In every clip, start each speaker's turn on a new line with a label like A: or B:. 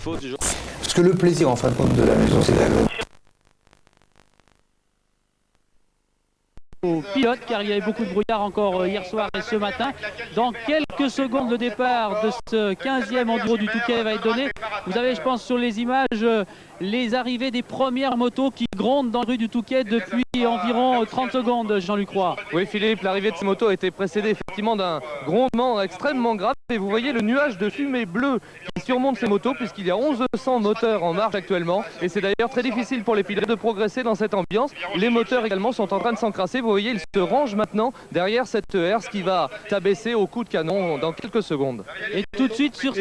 A: Parce que le plaisir en fin de compte de la maison, c'est la
B: Aux pilotes, car il y avait beaucoup de brouillard encore hier soir et ce matin. Dans quelques secondes, le départ de ce 15e enduro du Touquet va être donné. Vous avez, je pense, sur les images, les arrivées des premières motos qui grondent dans la rue du Touquet depuis environ 30 secondes, Jean-Luc Roy.
C: Oui, Philippe, l'arrivée de ces motos a été précédée effectivement d'un grondement extrêmement grave. Et vous voyez le nuage de fumée bleue qui surmonte ces motos, puisqu'il y a 1100 moteurs en marche actuellement. Et c'est d'ailleurs très difficile pour les pilotes de progresser dans cette ambiance. Les moteurs également sont en train de s'encrasser. Vous voyez, ils se rangent maintenant derrière cette herse qui va s'abaisser au coup de canon dans quelques secondes.
B: Et tout de suite sur...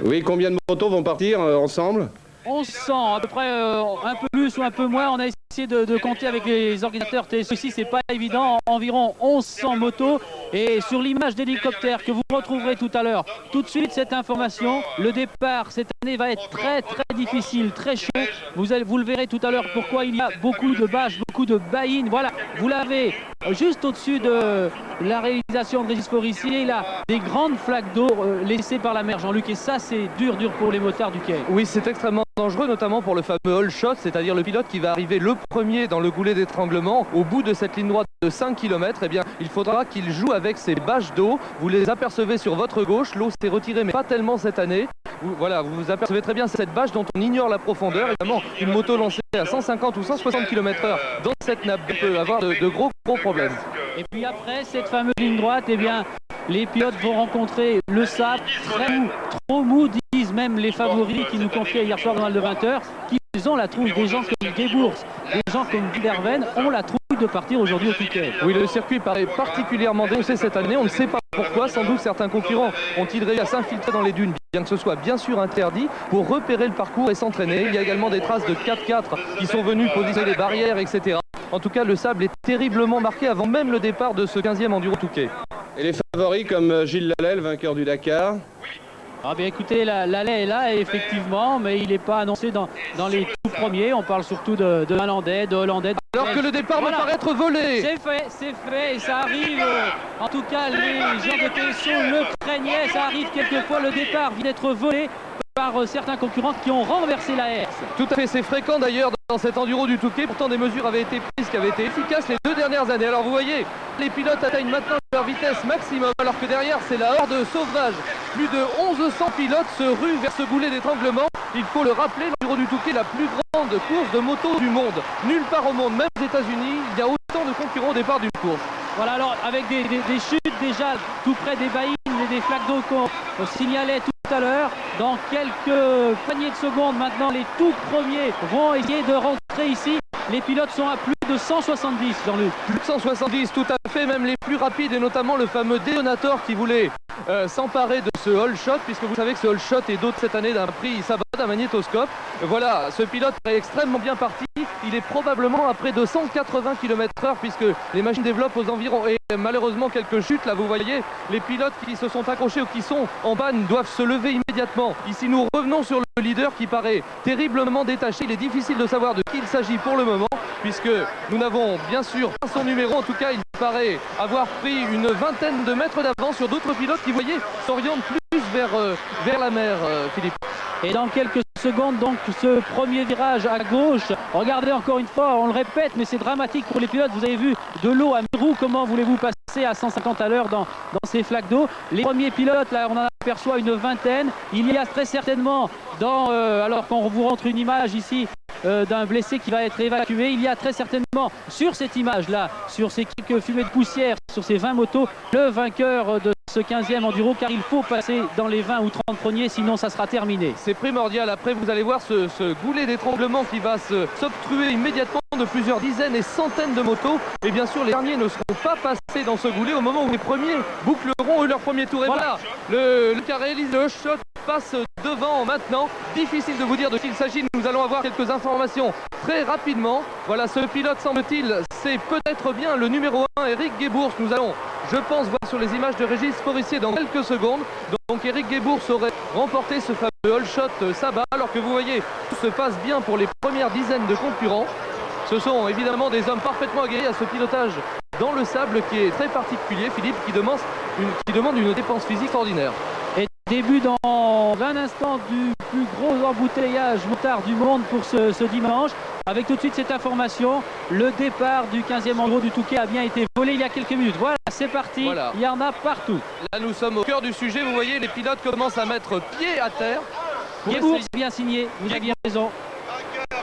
D: Oui, combien de motos vont partir ensemble?
B: 1100, à peu près un peu plus ou un peu moins. On a essayé de compter avec les organisateurs TSE, c'est pas évident. Environ 1100 motos. Et sur l'image d'hélicoptère que vous retrouverez tout à l'heure, tout de suite cette information, le départ cette année va être très difficile, très chaud. Vous le verrez tout à l'heure pourquoi il y a beaucoup de bâches, beaucoup de baïnes. Voilà, vous l'avez juste au-dessus de la réalisation de Régis Forissier. Il a des grandes flaques d'eau laissées par la mer, Jean-Luc. Et ça, c'est dur pour les motards du quai.
C: Oui, c'est extrêmement dangereux, notamment pour le fameux all shot, c'est-à-dire le pilote qui va arriver le premier dans le goulet d'étranglement. Au bout de cette ligne droite de 5 km, eh bien, il faudra qu'il joue avec ces bâches d'eau. Vous les apercevez sur votre gauche. L'eau s'est retirée, mais pas tellement cette année. Voilà, vous apercevez très bien cette bâche dont on ignore la profondeur. Évidemment, une moto lancée à 150 ou 160 km/h dans cette nappe peut avoir de gros problèmes.
B: Et puis après cette fameuse ligne droite, eh bien, les pilotes vont rencontrer le sable très mou, trop mou, disent même les favoris qui nous confiaient hier soir dans le 20h, qu'ils ont la trouille. Des gens comme Guébours, des gens comme Guilherven ont la trouille de partir aujourd'hui au Touquet.
C: Oui, le circuit paraît particulièrement dénoncé cette année. On ne sait pas pourquoi. Sans doute certains concurrents ont-ils réussi à s'infiltrer dans les dunes, bien que ce soit bien sûr interdit, pour repérer le parcours et s'entraîner. Il y a également des traces de 4x4 qui sont venus positionner les barrières, etc. En tout cas, le sable est terriblement marqué avant même le départ de ce 15e enduro Touquet.
D: Et les favoris comme Gilles Lallet, le vainqueur du Dakar?
B: Ah bien écoutez, Lallet est là effectivement, mais il n'est pas annoncé dans les tout premiers. On parle surtout de Finlandais, de Hollandais.
C: Alors que le départ me paraît être volé.
B: C'est fait et ça arrive. En tout cas, les gens de TSO le craignaient. Ça arrive quelquefois, le départ vient d'être volé par certains concurrents qui ont renversé la herse.
C: Tout à fait, c'est fréquent d'ailleurs dans cet enduro du Touquet. Pourtant des mesures avaient été prises qui avaient été efficaces les 2 dernières années. Alors vous voyez, les pilotes atteignent maintenant leur vitesse maximum alors que derrière c'est la horde sauvage. Plus de 1100 pilotes se ruent vers ce goulet d'étranglement. Il faut le rappeler, l'enduro du Touquet, la plus grande course de moto du monde. Nulle part au monde, même aux États-Unis, il y a autant de concurrents au départ d'une course.
B: Voilà, alors avec des chutes déjà tout près des baïnes et des flaques d'eau qu'on signalait tout à l'heure. Dans quelques poignées de secondes maintenant, les tout premiers vont essayer de rentrer ici. Les pilotes sont à plus de 170, Jean-Luc.
C: Plus de 170, tout à fait, même les plus rapides, et notamment le fameux Déonator qui voulait s'emparer de ce all shot, puisque vous savez que ce all shot est doté cette année d'un prix Sabat, d'un magnétoscope. Voilà, ce pilote est extrêmement bien parti. Il est probablement à près de 180 km/h, puisque les machines développent aux environs. Et malheureusement, quelques chutes, là, vous voyez, les pilotes qui se sont accrochés ou qui sont en panne doivent se lever immédiatement. Ici, nous revenons sur le leader qui paraît terriblement détaché. Il est difficile de savoir de qui il s'agit pour le moment, puisque nous n'avons bien sûr pas son numéro. En tout cas, il paraît avoir pris une vingtaine de mètres d'avance sur d'autres pilotes qui, vous voyez, s'orientent plus vers la mer, Philippe.
B: Et dans quelques secondes, donc, ce premier virage à gauche. Regardez encore une fois, on le répète, mais c'est dramatique pour les pilotes. Vous avez vu de l'eau à mi-roue. Comment voulez-vous passer à 150 à l'heure dans ces flaques d'eau? Les premiers pilotes, là, on en aperçoit une vingtaine. Il y a très certainement, alors qu'on vous montre une image ici, d'un blessé qui va être évacué. Il y a très certainement sur cette image-là, sur ces quelques fumées de poussière, sur ces 20 motos, le vainqueur de ce 15e enduro, car il faut passer dans les 20 ou 30 premiers, sinon ça sera terminé.
C: C'est primordial. Après, vous allez voir ce goulet d'étranglement qui va s'obstruer immédiatement de plusieurs dizaines et centaines de motos. Et bien sûr, les derniers ne seront pas passés dans ce goulet au moment où les premiers boucleront leur premier tour. Et voilà, le qui a réalisé le shot passe devant maintenant. Difficile de vous dire de qui il s'agit. Nous allons avoir quelques informations très rapidement. Voilà, ce pilote, semble-t-il, c'est peut-être bien le numéro 1, Eric Guébours. Nous allons, je pense, voir sur les images de Régis Forissier dans quelques secondes. Donc Eric Guébours aurait remporté ce fameux all shot Sabat, alors que vous voyez, tout se passe bien pour les premières dizaines de concurrents. Ce sont évidemment des hommes parfaitement aguerris à ce pilotage dans le sable qui est très particulier, Philippe, qui demande une dépense physique ordinaire.
B: Et Début dans un instant du plus gros embouteillage motard du monde pour ce dimanche. Avec tout de suite cette information, le départ du 15e enduro du Touquet a bien été volé il y a quelques minutes. Voilà, c'est parti,
C: Voilà.
B: Il y en a partout.
C: Là, nous sommes au cœur du sujet. Vous voyez, les pilotes commencent à mettre pied à terre.
B: Guébourg, bien signé, vous avez bien raison.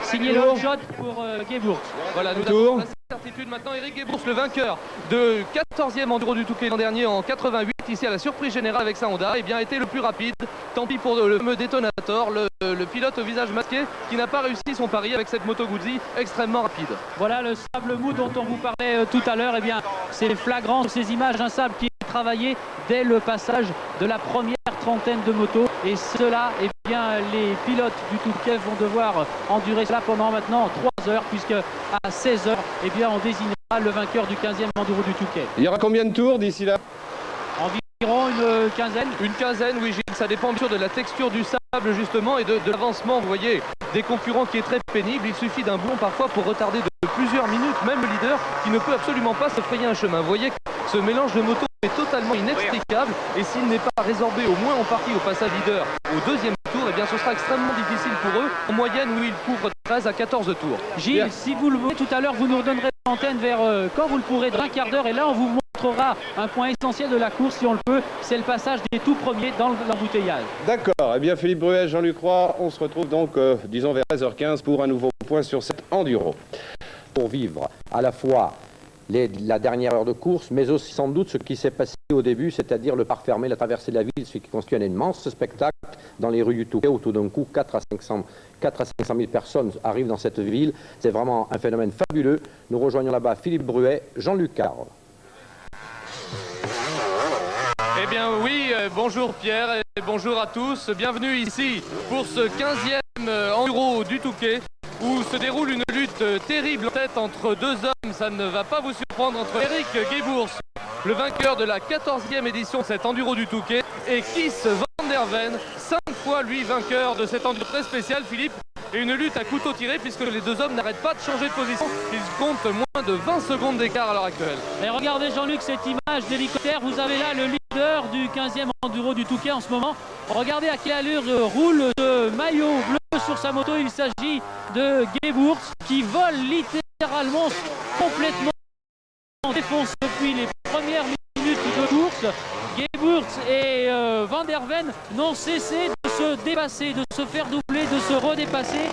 B: Signé le shot pour Guébourg.
C: Voilà, nous
D: Tour.
C: avons la certitude maintenant. Eric Guébours, le vainqueur de 14e Enduro du Touquet l'an dernier en 88, ici à la surprise générale avec sa Honda, et bien été le plus rapide. Tant pis pour le fameux détonateur, le pilote au visage masqué qui n'a pas réussi son pari avec cette moto Guzzi extrêmement rapide.
B: Voilà le sable mou dont on vous parlait tout à l'heure. Eh bien, c'est flagrant ces images, un sable qui est travaillé dès le passage de la première trentaine de motos. Et cela, eh bien, les pilotes du Touquet vont devoir endurer cela pendant maintenant 3 heures, puisque à 16 heures, eh bien, on désignera le vainqueur du 15e Enduro du Touquet.
D: Il y aura combien de tours d'ici là?
B: Environ une quinzaine.
C: Une quinzaine, oui, Gilles, ça dépend bien sûr de la texture du sable justement et de l'avancement, vous voyez, des concurrents qui est très pénible. Il suffit d'un bond parfois pour retarder de plusieurs minutes, même le leader qui ne peut absolument pas se frayer un chemin. Vous voyez que ce mélange de motos est totalement inextricable et s'il n'est pas résorbé au moins en partie au passage leader au deuxième tour, eh bien ce sera extrêmement difficile pour eux, en moyenne où ils couvrent 13 à 14 tours.
B: Gilles,
D: Bien.
B: si vous le voulez tout à l'heure, vous nous redonnerez l'antenne vers quand vous le pourrez, d'un quart d'heure, et là on vous montrera un point essentiel de la course si on le peut, c'est le passage des tout premiers dans l'embouteillage.
D: D'accord. Eh bien, Philippe Bruet, Jean-Luc Roy, on se retrouve donc, disons, vers 13h15 pour un nouveau point sur cet enduro.
E: Pour vivre à la fois la dernière heure de course, mais aussi sans doute ce qui s'est passé au début, c'est-à-dire le parc fermé, la traversée de la ville, ce qui constitue un immense spectacle dans les rues du Touquet, où tout d'un coup 4 à 500 000 personnes arrivent dans cette ville. C'est vraiment un phénomène fabuleux. Nous rejoignons là-bas Philippe Bruet, Jean-Luc Carre.
C: Eh bien oui, bonjour Pierre et bonjour à tous. Bienvenue ici pour ce 15e Enduro du Touquet où se déroule une lutte terrible en tête entre deux hommes. Ça ne va pas vous surprendre, entre Eric Guébours, le vainqueur de la 14e édition de cet Enduro du Touquet, et Kees van der Ven, 5 fois lui vainqueur de cet Enduro très spécial, Philippe. Et une lutte à couteau tiré puisque les deux hommes n'arrêtent pas de changer de position. Ils comptent moins de 20 secondes d'écart à l'heure actuelle.
B: Et regardez Jean-Luc cette image d'hélicoptère, vous avez là le leader du 15e Enduro du Touquet en ce moment. Regardez à quelle allure roule ce maillot bleu sur sa moto, il s'agit de Guébours qui vole littéralement complètement en défonce depuis les premières minutes de course. Guébours et Van der Ven n'ont cessé de se dépasser, de se faire doubler, de se redépasser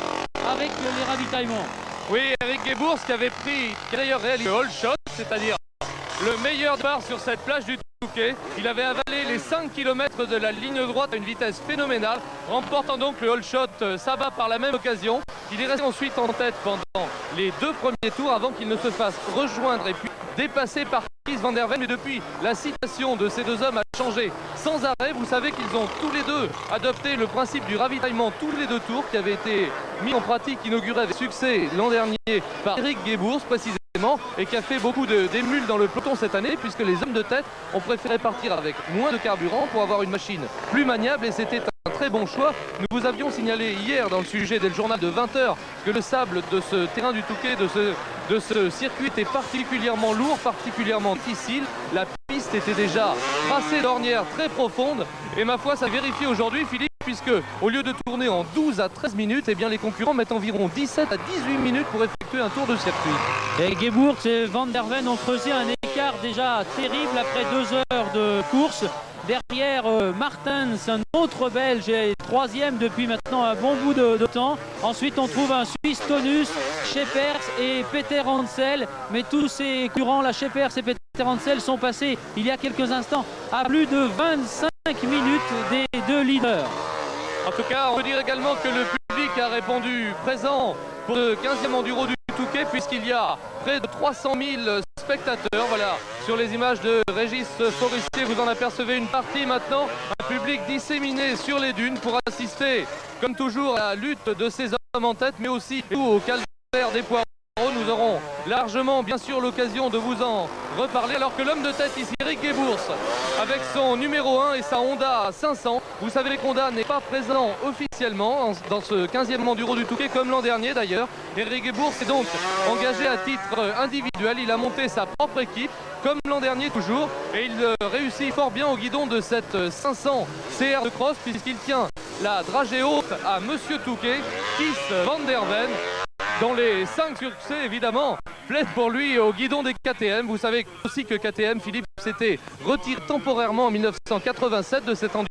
B: avec les ravitaillements.
C: Oui, Eric Guébours qui avait d'ailleurs réalisé le all shot, c'est-à-dire le meilleur départ sur cette plage du Touquet. Il avait avalé les 5 km de la ligne droite à une vitesse phénoménale, remportant donc le all shot Saba par la même occasion. Il est resté ensuite en tête pendant les 2 premiers tours avant qu'il ne se fasse rejoindre et puis dépasser par Kees van der Ven. Et depuis, la citation de ces deux hommes a changé sans arrêt. Vous savez qu'ils ont tous les deux adopté le principe du ravitaillement tous les 2 tours qui avait été mis en pratique, inauguré avec succès l'an dernier par Eric Guébours précisément, et qui a fait beaucoup d'émules dans le peloton cette année puisque les hommes de tête ont préféré partir avec moins de carburant pour avoir une machine plus maniable, et c'était un très bon choix. Nous vous avions signalé hier dans le sujet du journal de 20h que le sable de ce terrain du Touquet, de ce circuit était particulièrement lourd, particulièrement difficile. La piste était déjà tracée d'ornières très profondes et ma foi ça vérifie aujourd'hui, Philippe, puisque au lieu de tourner en 12 à 13 minutes, eh bien les concurrents mettent environ 17 à 18 minutes pour effectuer un tour de circuit.
B: Et Guébours et Van der Ven ont creusé un écart déjà terrible après 2 heures de course. Derrière Martens, un autre Belge, est 3e depuis maintenant un bon bout de temps. Ensuite, on trouve un Suisse Tonus, Scheepers et Peter Hansel. Mais tous ces concurrents, la Scheepers et Peter Hansel, sont passés il y a quelques instants à plus de 25 minutes des 2 leaders.
C: En tout cas, on peut dire également que le public a répondu présent pour le 15e Enduro du Touquet puisqu'il y a près de 300 000 spectateurs. Voilà, sur les images de Régis Forestier, vous en apercevez une partie maintenant. Un public disséminé sur les dunes pour assister, comme toujours, à la lutte de ces hommes en tête, mais aussi au calvaire des poireaux. Nous aurons largement, bien sûr, l'occasion de vous en reparler. Alors que l'homme de tête ici, Eric Guébours, avec son numéro 1 et sa Honda 500. Vous savez qu'Honda n'est pas présent officiellement dans ce 15e Enduro du Touquet, comme l'an dernier d'ailleurs. Eric Guébours est donc engagé à titre individuel. Il a monté sa propre équipe comme l'an dernier toujours. Et il réussit fort bien au guidon de cette 500 CR de cross, puisqu'il tient la dragée haute à Monsieur Touquet, Kees van der Ven. Dans les 5 succès, évidemment, plaide pour lui au guidon des KTM. Vous savez aussi que KTM, Philippe, s'était retiré temporairement en 1987 de cette endurance.